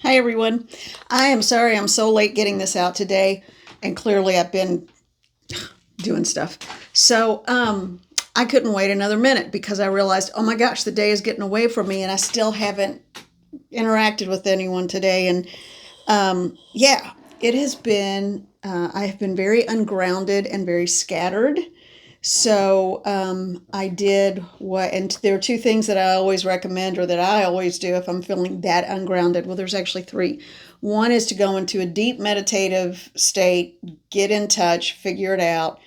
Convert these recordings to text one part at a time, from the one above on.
Hi, everyone. I am sorry I'm so late getting this out today, and clearly I've been doing stuff. So, I couldn't wait another minute because I realized, oh my gosh, the day is getting away from me, and I still haven't interacted with anyone today. And yeah, it has been, I have been very ungrounded and very scattered. So, I did what, and there are two things that I always recommend or that I always do if I'm feeling that ungrounded. Well, there's actually three. One is to go into a deep meditative state, get in touch, figure it out,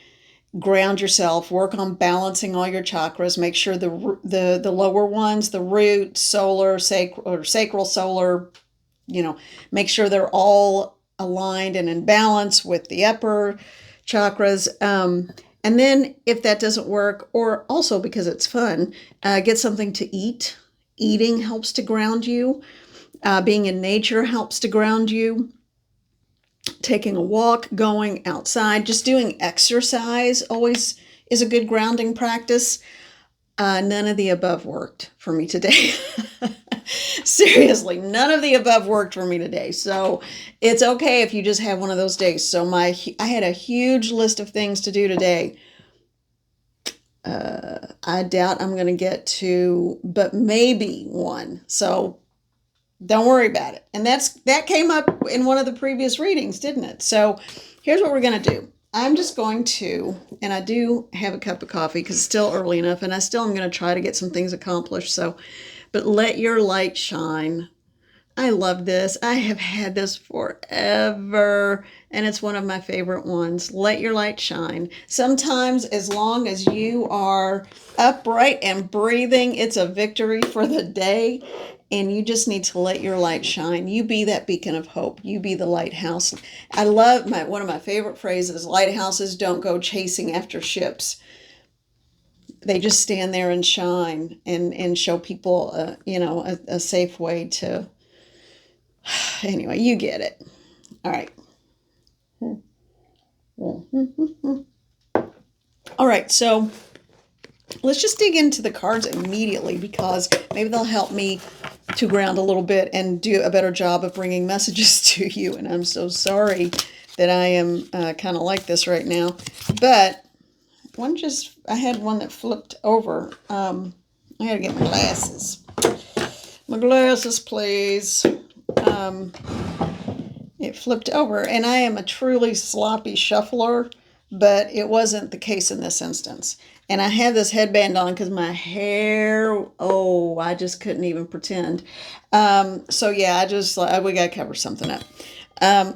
ground yourself, work on balancing all your chakras, make sure the lower ones, the root, solar, or sacral, solar, make sure they're all aligned and in balance with the upper chakras. And then if that doesn't work, or also because it's fun, get something to eat. Eating helps to ground you. Being in nature helps to ground you. Taking a walk, going outside, just doing exercise always is a good grounding practice. None of the above worked for me today. Seriously, none of the above worked for me today. So it's okay if you just have one of those days. So I had a huge list of things to do today. I doubt I'm going to get to, but maybe one. So don't worry about it. And that came up in one of the previous readings, didn't it? So here's what we're going to do. I'm just going to, and I do have a cup of coffee because it's still early enough, and I still am going to try to get some things accomplished. So, but let your light shine. I love this. I have had this forever, and it's one of my favorite ones. Let your light shine. Sometimes, as long as you are upright and breathing, it's a victory for the day, and you just need to let your light shine. You be that beacon of hope. You be the lighthouse. I love one of my favorite phrases, lighthouses don't go chasing after ships. They just stand there and shine and show people, a safe way to. Anyway, you get it. All right. All right, so let's just dig into the cards immediately because maybe they'll help me to ground a little bit and do a better job of bringing messages to you. And I'm so sorry that I am kind of like this right now. But I had one that flipped over. I gotta get my glasses. My glasses, please. It flipped over, and I am a truly sloppy shuffler, but it wasn't the case in this instance. And I had this headband on because my hair, oh, I just couldn't even pretend. So yeah, we got to cover something up. Um,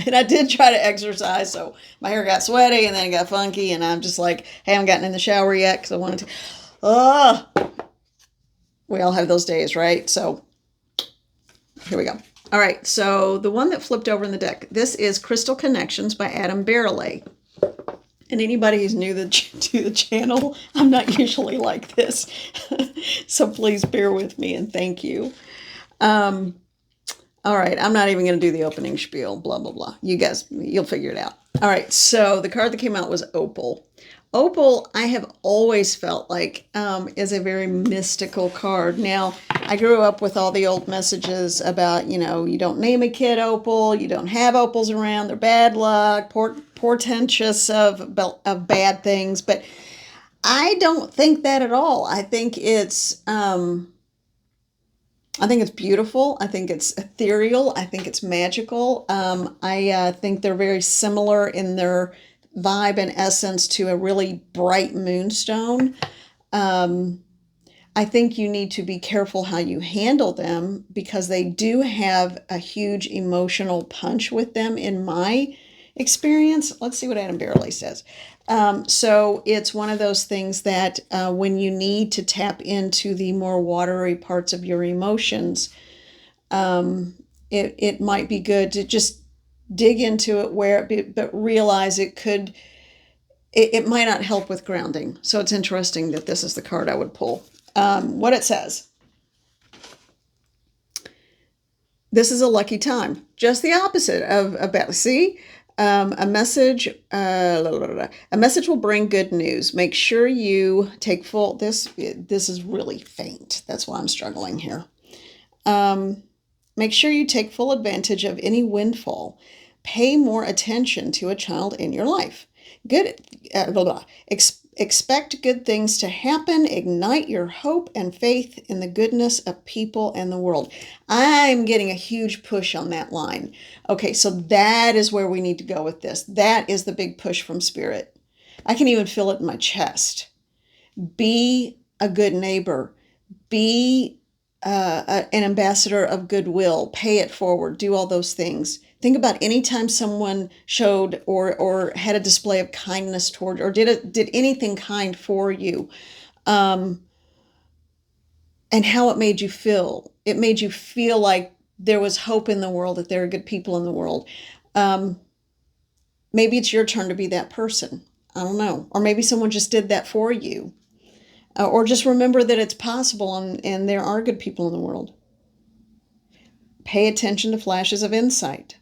and I did try to exercise, so my hair got sweaty and then it got funky, and I'm just like, hey, I haven't gotten in the shower yet because I wanted to. Oh, we all have those days, right? So here we go. All right, so the one that flipped over in the deck, this is Crystal Connections by Adam Barrelay. And anybody who's new to the channel, I'm not usually like this. So please bear with me and thank you. All right, I'm not even going to do the opening spiel, blah, blah, blah. You guys, you'll figure it out. All right, so the card that came out was Opal. Opal, I have always felt like is a very mystical card. Now, I grew up with all the old messages about, you don't name a kid Opal, you don't have opals around, they're bad luck, portentous of bad things. But I don't think that at all. I think it's beautiful. I think it's ethereal. I think it's magical. I think they're very similar in their vibe and essence to a really bright moonstone. I think you need to be careful how you handle them because they do have a huge emotional punch with them in my experience. Let's see what Adam Barrelay says. So it's one of those things that when you need to tap into the more watery parts of your emotions, it might be good to just dig into it but realize it might not help with grounding. So it's interesting that this is the card I would pull. What it says. This is a lucky time. Just the opposite of about. See, a message. A message will bring good news. Make sure you take full. This is really faint. That's why I'm struggling here. Make sure you take full advantage of any windfall. Pay more attention to a child in your life. Good, blah, blah. Expect good things to happen. Ignite your hope and faith in the goodness of people and the world. I'm getting a huge push on that line. Okay, so that is where we need to go with this. That is the big push from Spirit. I can even feel it in my chest. Be a good neighbor. Be an ambassador of goodwill. Pay it forward. Do all those things. Think about any time someone showed or had a display of kindness toward, or did anything kind for you, and how it made you feel. It made you feel like there was hope in the world, that there are good people in the world. Maybe it's your turn to be that person. I don't know. Or maybe someone just did that for you. Or just remember that it's possible and there are good people in the world. Pay attention to flashes of insight.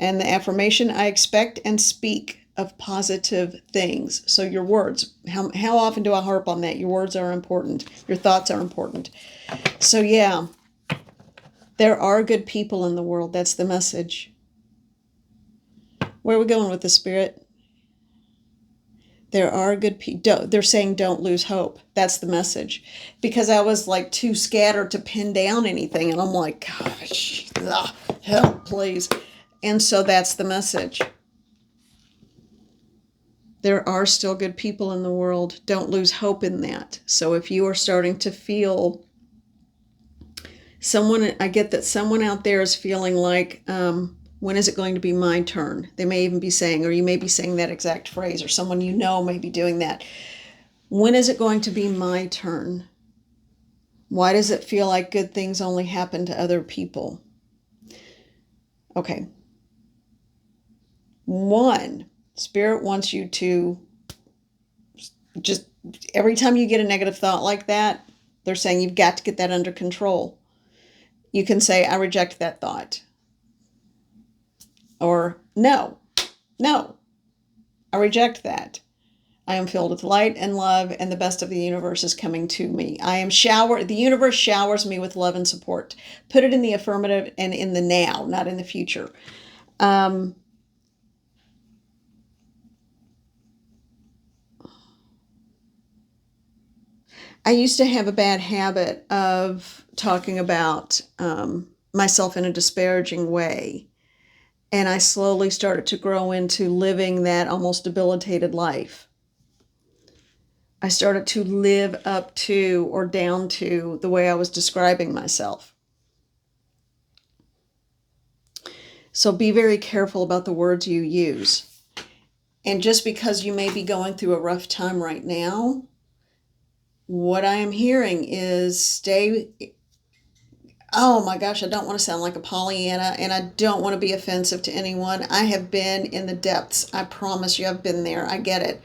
And the affirmation, I expect and speak of positive things. So your words, how often do I harp on that? Your words are important. Your thoughts are important. So yeah, there are good people in the world. That's the message. Where are we going with the Spirit? There are good people. They're saying don't lose hope. That's the message. Because I was like too scattered to pin down anything. And I'm like, gosh, help, please. And so that's the message. There are still good people in the world. Don't lose hope in that. So if you are starting to feel I get that someone out there is feeling like, when is it going to be my turn? They may even be saying, or you may be saying that exact phrase, or someone you know may be doing that. When is it going to be my turn? Why does it feel like good things only happen to other people? Okay. One, Spirit wants you to just, every time you get a negative thought like that, they're saying you've got to get that under control. You can say, I reject that thought. Or, no, I reject that. I am filled with light and love, and the best of the universe is coming to me. The universe showers me with love and support. Put it in the affirmative and in the now, not in the future. I used to have a bad habit of talking about myself in a disparaging way. And I slowly started to grow into living that almost debilitated life. I started to live up to or down to the way I was describing myself. So be very careful about the words you use. And just because you may be going through a rough time right now, what I am hearing is oh my gosh, I don't want to sound like a Pollyanna, and I don't want to be offensive to anyone. I have been in the depths. I promise you, I've been there. I get it.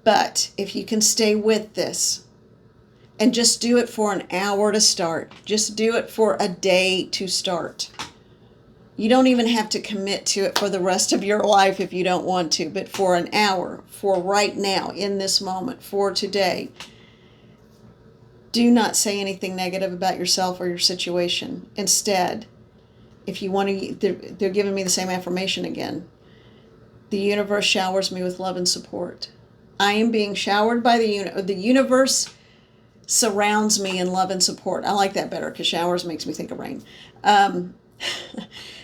But if you can stay with this and just do it for an hour to start, just do it for a day to start. You don't even have to commit to it for the rest of your life if you don't want to, but for an hour, for right now, in this moment, for today. Do not say anything negative about yourself or your situation. Instead, if you want to, they're giving me the same affirmation again. The universe showers me with love and support. I am being showered by the universe surrounds me in love and support. I like that better because showers makes me think of rain.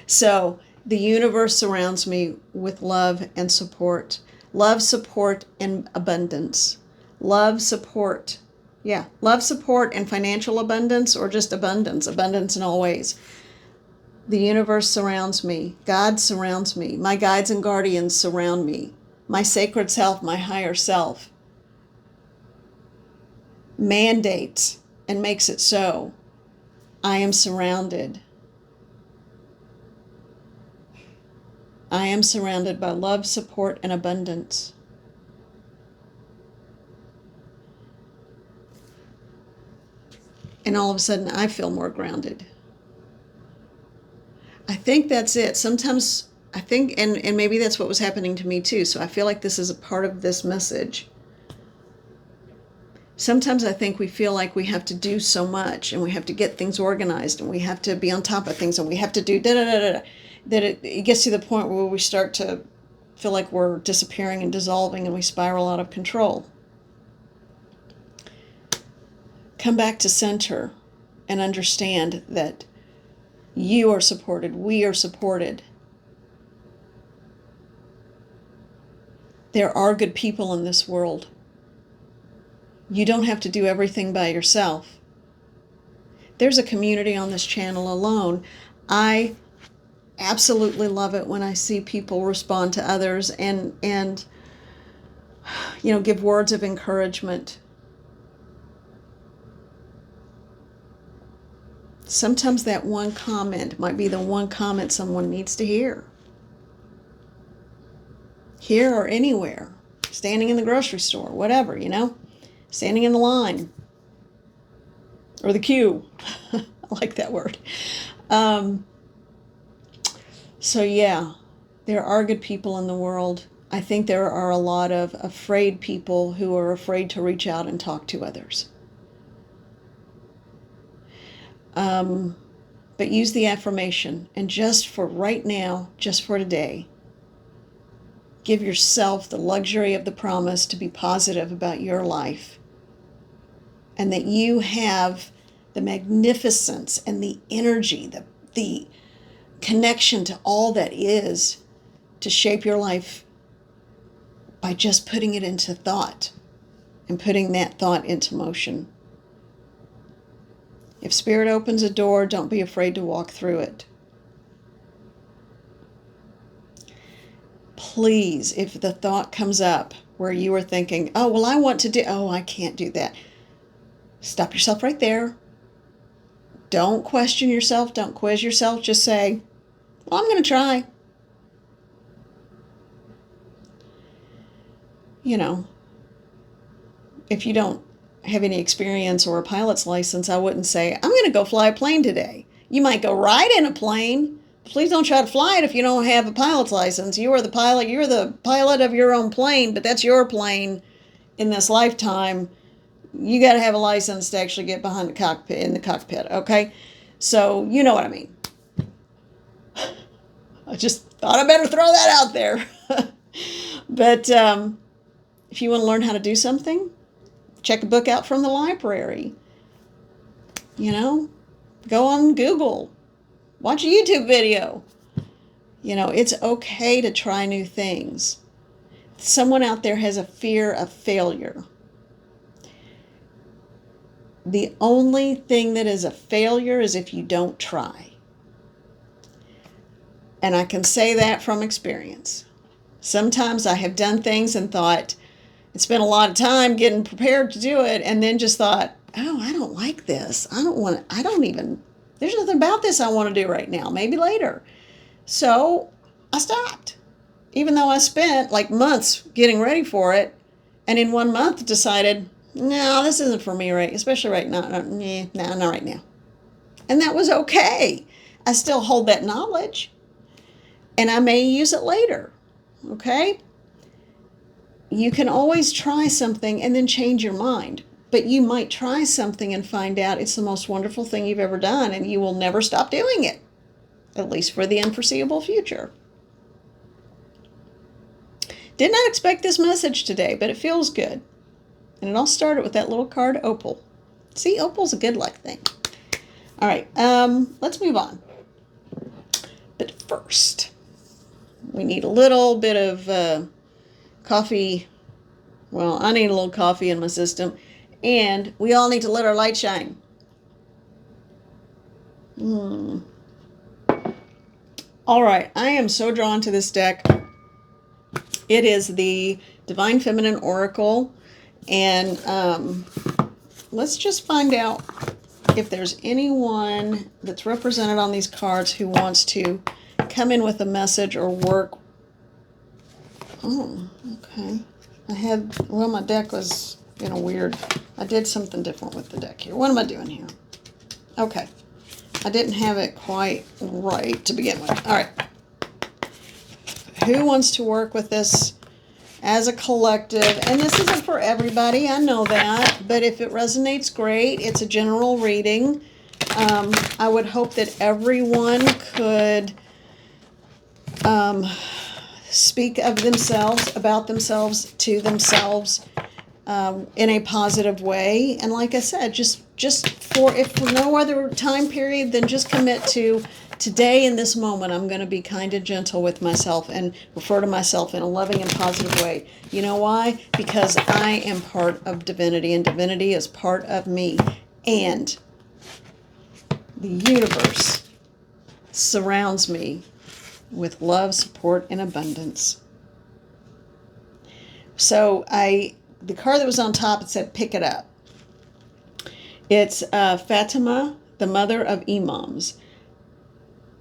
So the universe surrounds me with love and support. Love, support, and abundance. Love, support. Yeah, love, support, and financial abundance, or just abundance in all ways. The universe surrounds me. God surrounds me. My guides and guardians surround me. My sacred self, my higher self, mandates and makes it so. I am surrounded. I am surrounded by love, support, and abundance. And all of a sudden, I feel more grounded. I think that's it. Sometimes I think, and maybe that's what was happening to me too. So I feel like this is a part of this message. Sometimes I think we feel like we have to do so much and we have to get things organized and we have to be on top of things and we have to do da-da-da-da-da, that it gets to the point where we start to feel like we're disappearing and dissolving and we spiral out of control. Come back to center and understand that you are supported, we are supported. There are good people in this world. You don't have to do everything by yourself. There's a community on this channel alone. I absolutely love it when I see people respond to others and give words of encouragement. Sometimes that one comment might be the one comment someone needs to hear. Here or anywhere. Standing in the grocery store, whatever, Standing in the line. Or the queue. I like that word. So yeah, there are good people in the world. I think there are a lot of afraid people who are afraid to reach out and talk to others. But use the affirmation, and just for right now, just for today, give yourself the luxury of the promise to be positive about your life, and that you have the magnificence and the energy, the connection to all that is, to shape your life by just putting it into thought and putting that thought into motion. If Spirit opens a door, don't be afraid to walk through it. Please, if the thought comes up where you are thinking, oh, well, I can't do that. Stop yourself right there. Don't question yourself. Don't quiz yourself. Just say, well, I'm going to try. If you don't have any experience or a pilot's license, I wouldn't say, I'm going to go fly a plane today. You might go ride in a plane. Please don't try to fly it if you don't have a pilot's license. You are the pilot. You're the pilot of your own plane, but that's your plane in this lifetime. You got to have a license to actually get behind in the cockpit, okay? So you know what I mean. I just thought I better throw that out there. But if you want to learn how to do something, check a book out from the library. Go on Google. Watch a YouTube video. It's okay to try new things. Someone out there has a fear of failure. The only thing that is a failure is if you don't try. And I can say that from experience. Sometimes I have done things and thought, and spent a lot of time getting prepared to do it, and then just thought, oh, I don't like this. There's nothing about this I want to do right now. Maybe later. So I stopped. Even though I spent like months getting ready for it, and in 1 month decided, no, this isn't for me, right? Especially right now. Not right now. And that was okay. I still hold that knowledge, and I may use it later. Okay? You can always try something and then change your mind. But you might try something and find out it's the most wonderful thing you've ever done, and you will never stop doing it, at least for the unforeseeable future. Did not expect this message today, but it feels good. And it all started with that little card, Opal. See, Opal's a good luck thing. All right, let's move on. But first, we need a little bit of coffee. Well, I need a little coffee in my system. And we all need to let our light shine. All right, I am so drawn to this deck. It is the Divine Feminine Oracle. And let's just find out if there's anyone that's represented on these cards who wants to come in with a message or work. Oh, okay. My deck was weird. I did something different with the deck here. What am I doing here? Okay. I didn't have it quite right to begin with. All right. Who wants to work with this as a collective, and this isn't for everybody, I know that, but if it resonates, great. It's a general reading. I would hope that everyone could speak of themselves, about themselves, to themselves, in a positive way. And like I said, just if for no other time period, then just commit to today in this moment. I'm going to be kind and gentle with myself and refer to myself in a loving and positive way. You know why? Because I am part of divinity, and divinity is part of me. And the universe surrounds me with love, support, and abundance. So the card that was on top, it said, pick it up. It's Fatima, the mother of Imams.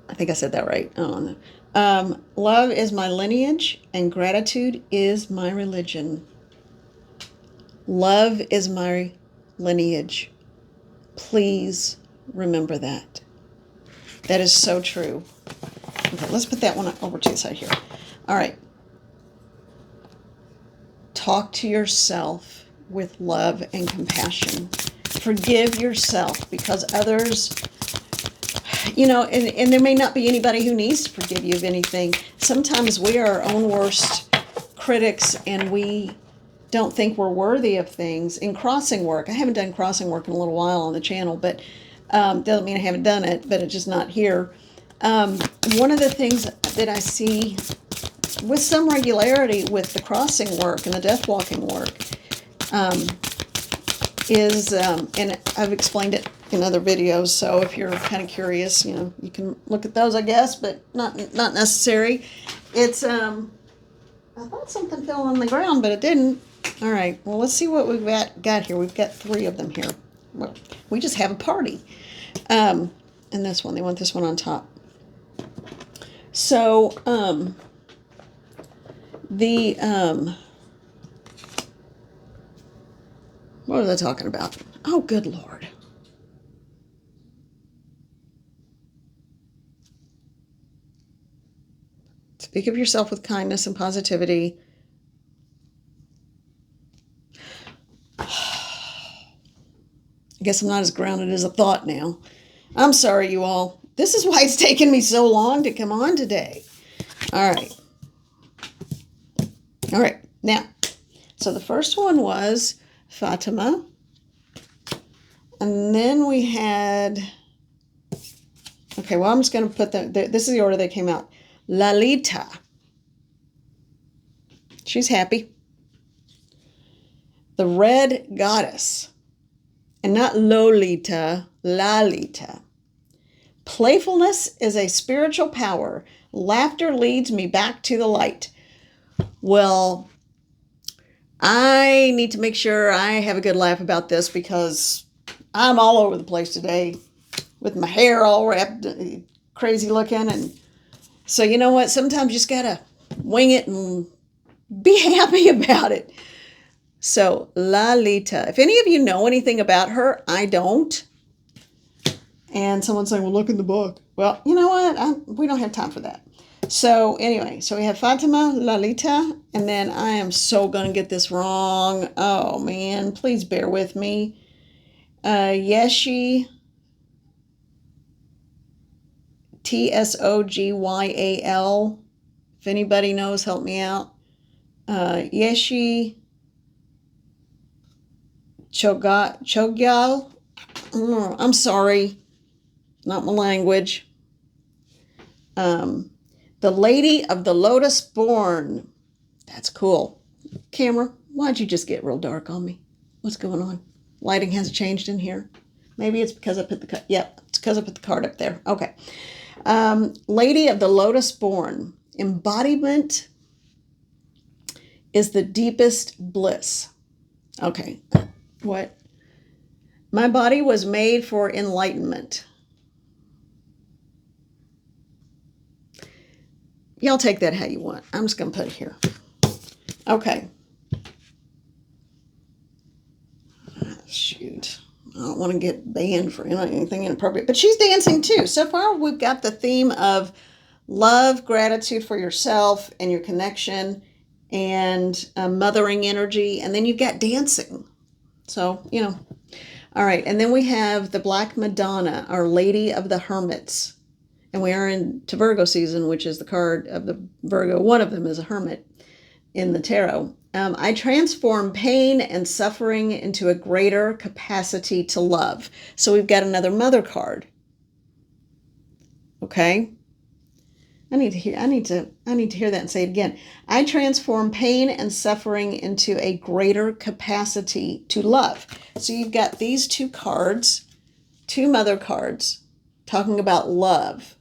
I think I said that right. I don't know. Love is my lineage, and gratitude is my religion. Love is my lineage. Please remember that. That is so true. Okay, let's put that one over to the side here. All right. Talk to yourself with love and compassion. Forgive yourself, because others, and there may not be anybody who needs to forgive you of anything. Sometimes we are our own worst critics, and we don't think we're worthy of things. In crossing work, I haven't done crossing work in a little while on the channel, but doesn't mean I haven't done it, but it's just not here. One of the things that I see with some regularity with the crossing work and the death walking work is, and I've explained it in other videos, so if you're kind of curious, you can look at those, I guess, but not necessary. It's, I thought something fell on the ground, but it didn't. All right, well, let's see what we've got here. We've got 3 of them here. Well, we just have a party. And this one, they want this one on top. So, what was I talking about? Oh, good Lord. Speak of yourself with kindness and positivity. I guess I'm not as grounded as I thought now. I'm sorry, you all. This is why it's taken me so long to come on today. All right. All right. Now, so the first one was Fatima. And then we had, okay, well, I'm just going to put this is the order they came out. Lalita. She's happy. The Red Goddess. And not Lolita, Lalita. Playfulness is a spiritual power. Laughter leads me back to the light. Well, I need to make sure I have a good laugh about this, because I'm all over the place today with my hair all wrapped, crazy looking. And so you know what? Sometimes you just got to wing it and be happy about it. So Lalita, if any of you know anything about her, I don't. And someone's saying, well, look in the book. Well, you know what? We don't have time for that. So anyway, so we have Fatima, Lalita, and then I am so going to get this wrong. Oh, man, please bear with me. Yeshi, Tsogyal. If anybody knows, help me out. Yeshi Chogyal. I'm sorry, not my language. The Lady of the Lotus Born. That's cool. Camera, why'd you just get real dark on me? What's going on? Lighting has changed in here. Maybe it's because I put the it's because I put the card up there. Okay. Lady of the Lotus Born. Embodiment is the deepest bliss. Okay. What? My body was made for enlightenment. Y'all take that how you want. I'm just going to put it here. Okay. Shoot. I don't want to get banned for anything inappropriate. But she's dancing too. So far, we've got the theme of love, gratitude for yourself and your connection, and mothering energy. And then you've got dancing. So, you know. All right. And then we have the Black Madonna, Our Lady of the Hermits. And we are into Virgo season, which is the card of the Virgo. One of them is a hermit in the tarot. I transform pain and suffering into a greater capacity to love. So we've got another mother card. Okay. I need to hear that and say it again. I transform pain and suffering into a greater capacity to love. So you've got these two cards, two mother cards, talking about love.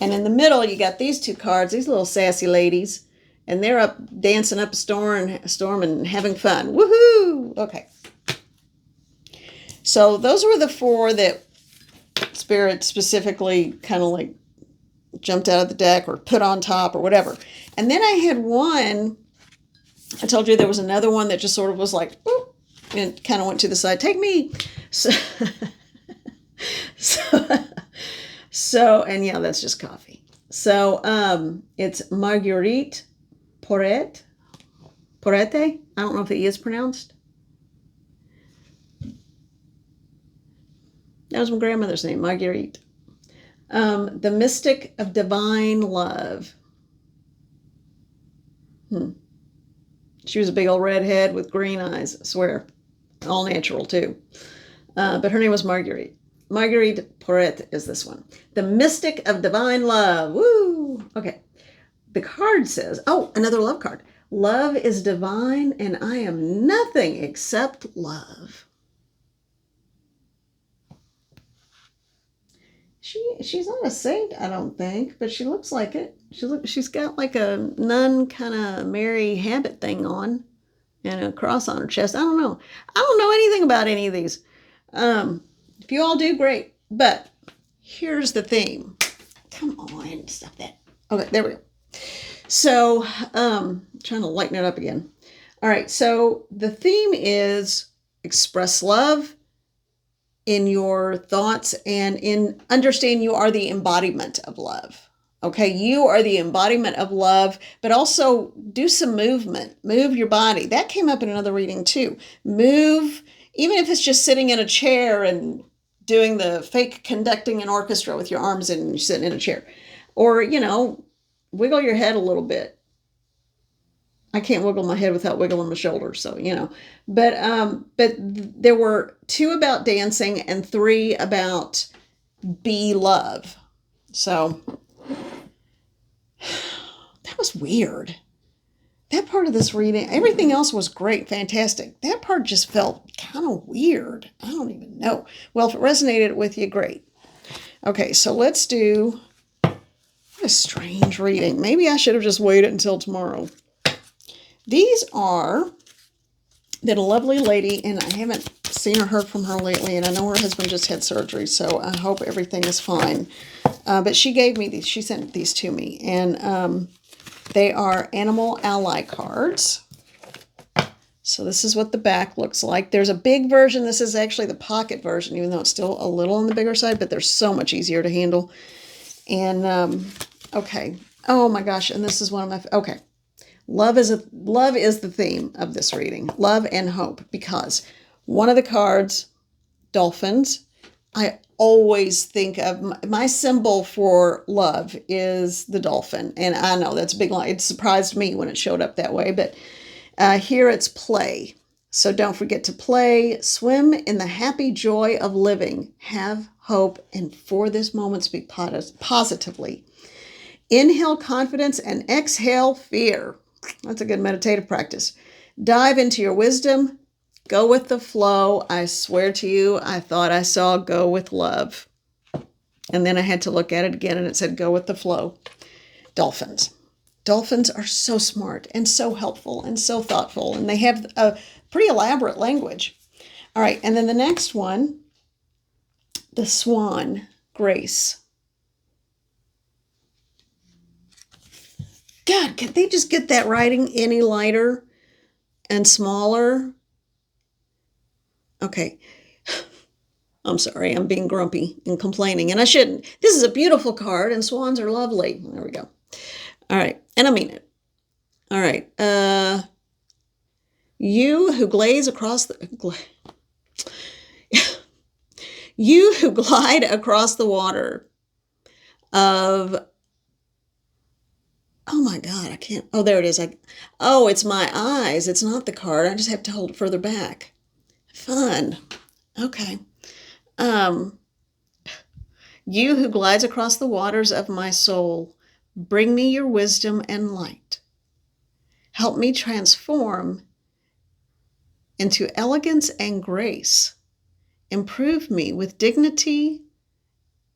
And in the middle, you got these two cards, these little sassy ladies, and they're up dancing up a storm and having fun. Woohoo! Okay. So those were the four that Spirit specifically kind of like jumped out of the deck or put on top or whatever. And then I had one, I told you there was another one that just sort of was like, whoop, and kind of went to the side. Take me. So, and yeah, that's just coffee. So it's Marguerite Porete. I don't know if the E is pronounced. That was my grandmother's name, Marguerite. The Mystic of Divine Love. She was a big old redhead with green eyes, I swear. All natural, too. But her name was Marguerite. Marguerite Porete is this one. The Mystic of Divine Love. Woo! Okay. The card says, oh, another love card. Love is divine, and I am nothing except love. She's not a saint, I don't think, but she looks like it. She's got like a nun kind of Mary habit thing on and a cross on her chest. I don't know. I don't know anything about any of these. If you all do, great. But here's the theme. Come on, stop that. Okay, there we go. So, trying to lighten it up again. All right, so the theme is express love in your thoughts and in understand you are the embodiment of love. Okay, you are the embodiment of love, but also do some movement. Move your body. That came up in another reading too. Move, even if it's just sitting in a chair and doing the fake conducting an orchestra with your arms and you're sitting in a chair. Or, you know, wiggle your head a little bit. I can't wiggle my head without wiggling my shoulders, so, you know. But there were 2 about dancing and 3 about be love. So that was weird. That part of this reading, everything else was great, fantastic. That part just felt kind of weird. I don't even know. Well, if it resonated with you, great. Okay, so let's do a strange reading. Maybe I should have just waited until tomorrow. These are that a lovely lady, and I haven't seen or heard from her lately, and I know her husband just had surgery, so I hope everything is fine. But she gave me these. She sent these to me, and they are animal ally cards. So this is what the back looks like. There's a big version. This is actually the pocket version, even though it's still a little on the bigger side, but they're so much easier to handle. And, okay. Oh my gosh. And this is one of my, okay. Love is the theme of this reading. Love and hope, because one of the cards, dolphins, I always think of my symbol for love is the dolphin. And I know that's a big line. It surprised me when it showed up that way, but here it's play. So don't forget to play, swim in the happy joy of living, have hope, and for this moment speak positively. Inhale confidence and exhale fear. That's a good meditative practice. Dive into your wisdom. Go with the flow. I swear to you, I thought I saw go with love. And then I had to look at it again and it said go with the flow. Dolphins. Dolphins are so smart and so helpful and so thoughtful. And they have a pretty elaborate language. All right. And then the next one, the swan, Grace. God, could they just get that writing any lighter and smaller? Okay. I'm sorry. I'm being grumpy and complaining, and I shouldn't. This is a beautiful card, and swans are lovely. There we go. All right. And I mean it. All right. You who glaze across the you who glide across the water of, oh my God, I can't. Oh, there it is. Oh, it's my eyes. It's not the card. I just have to hold it further back. Fun. Okay. Um, you who glides across the waters of my soul, bring me your wisdom and light. Help me transform into elegance and grace. Improve me with dignity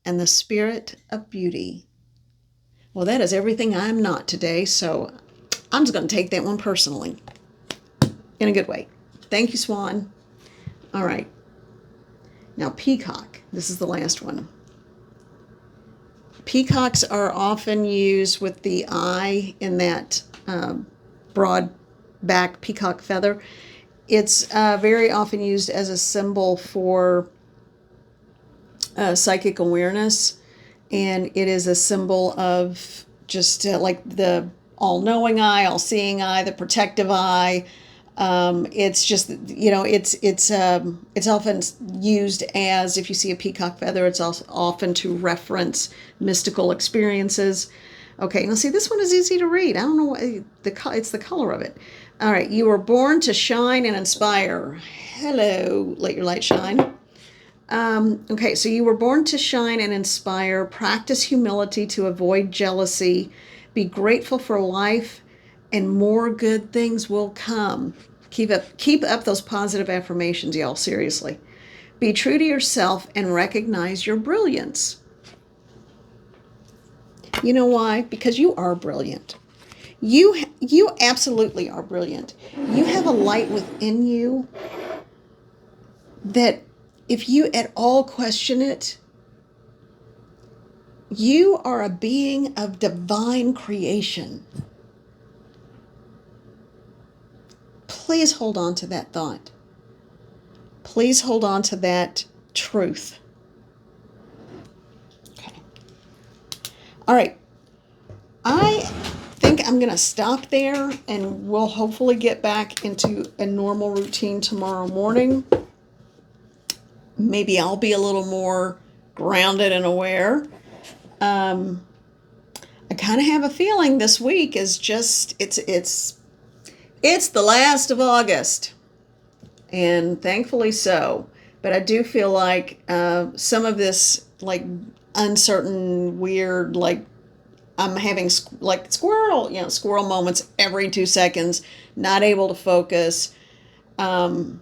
and the spirit of beauty. Well, that is everything I'm not today, so I'm just going to take that one personally in a good way. Thank you, Swan. All right. Now, peacock. This is the last one. Peacocks are often used with the eye in that broad back peacock feather. It's very often used as a symbol for psychic awareness, and it is a symbol of just like the all-knowing eye, all-seeing eye, the protective eye. It's just, it's often used as, if you see a peacock feather, it's also often to reference mystical experiences. Okay, now see, this one is easy to read. I don't know why it's the color of it. All right, you were born to shine and inspire. Hello, let your light shine. Okay, so you were born to shine and inspire. Practice humility to avoid jealousy. Be grateful for life, and more good things will come. Keep up those positive affirmations, y'all. Seriously. Be true to yourself and recognize your brilliance. You know why? Because you are brilliant. You absolutely are brilliant. You have a light within you that, if you at all question it, you are a being of divine creation. Please hold on to that thought. Please hold on to that truth. Okay. All right. I think I'm going to stop there, and we'll hopefully get back into a normal routine tomorrow morning. Maybe I'll be a little more grounded and aware. I kind of have a feeling this week is just, it's the last of August, and thankfully so. But I do feel like some of this, like, uncertain, weird, like, I'm having like squirrel moments every 2 seconds, not able to focus. And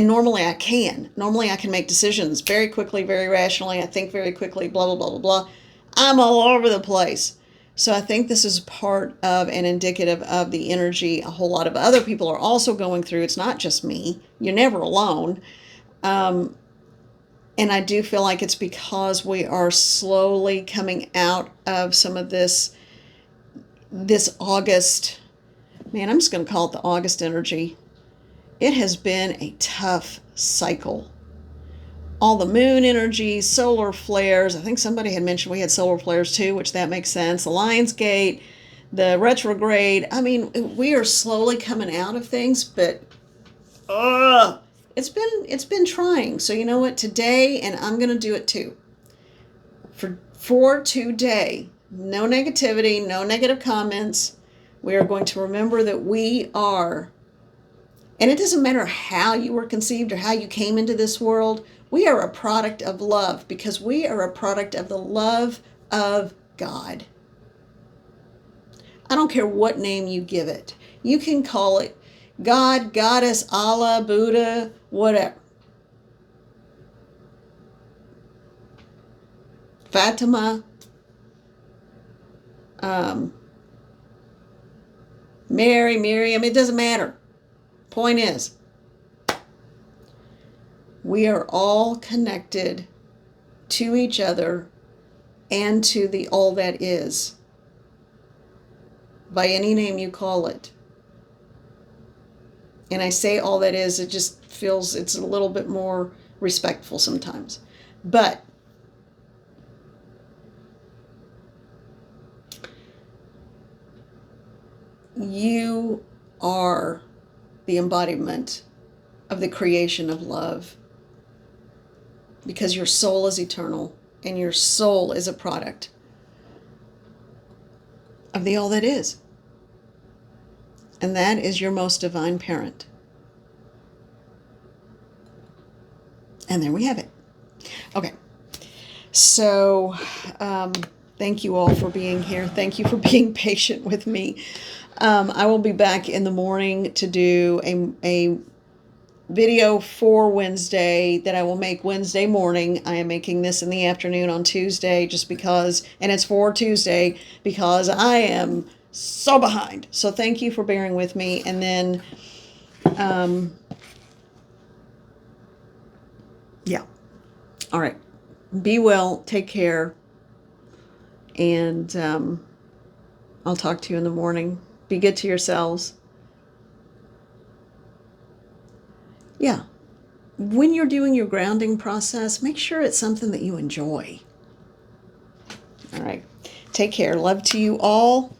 normally I can. Normally I can make decisions very quickly, very rationally. I think very quickly, blah, blah, blah, blah, blah. I'm all over the place. So I think this is part of and indicative of the energy a whole lot of other people are also going through. It's not just me. You're never alone. And I do feel like it's because we are slowly coming out of some of this August. Man, I'm just going to call it the August energy. It has been a tough cycle. All the moon energy, solar flares. I think somebody had mentioned we had solar flares too, which that makes sense. The Lion's Gate, the retrograde. I mean, we are slowly coming out of things, but it's been trying. So you know what? Today, and I'm going to do it too. For today, no negativity, no negative comments. We are going to remember that we are, and it doesn't matter how you were conceived or how you came into this world, we are a product of love, because we are a product of the love of God. I don't care what name you give it. You can call it God, Goddess, Allah, Buddha, whatever. Fatima, Mary, Miriam, it doesn't matter. Point is, we are all connected to each other and to the all that is, by any name you call it. And I say all that is, it just feels it's a little bit more respectful sometimes. But you are the embodiment of the creation of love, because your soul is eternal and your soul is a product of the all that is. And that is your most divine parent. And there we have it. Okay. So, thank you all for being here. Thank you for being patient with me. I will be back in the morning to do a video for Wednesday that I will make Wednesday morning. I am making this in the afternoon on Tuesday just because, and it's for Tuesday because I am so behind. So thank you for bearing with me. And then, yeah. All right. Be well. Take care. And I'll talk to you in the morning. Be good to yourselves. Yeah. When you're doing your grounding process, make sure it's something that you enjoy. All right. Take care. Love to you all.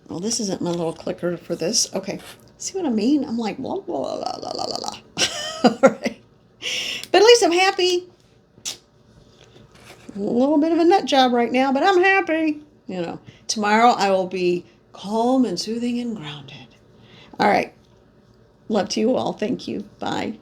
Well, this isn't my little clicker for this. Okay. See what I mean? I'm like, blah, blah, blah, blah, blah, blah. All right. But at least I'm happy. A little bit of a nut job right now, but I'm happy. You know, tomorrow I will be calm and soothing and grounded. All right. Love to you all. Thank you. Bye.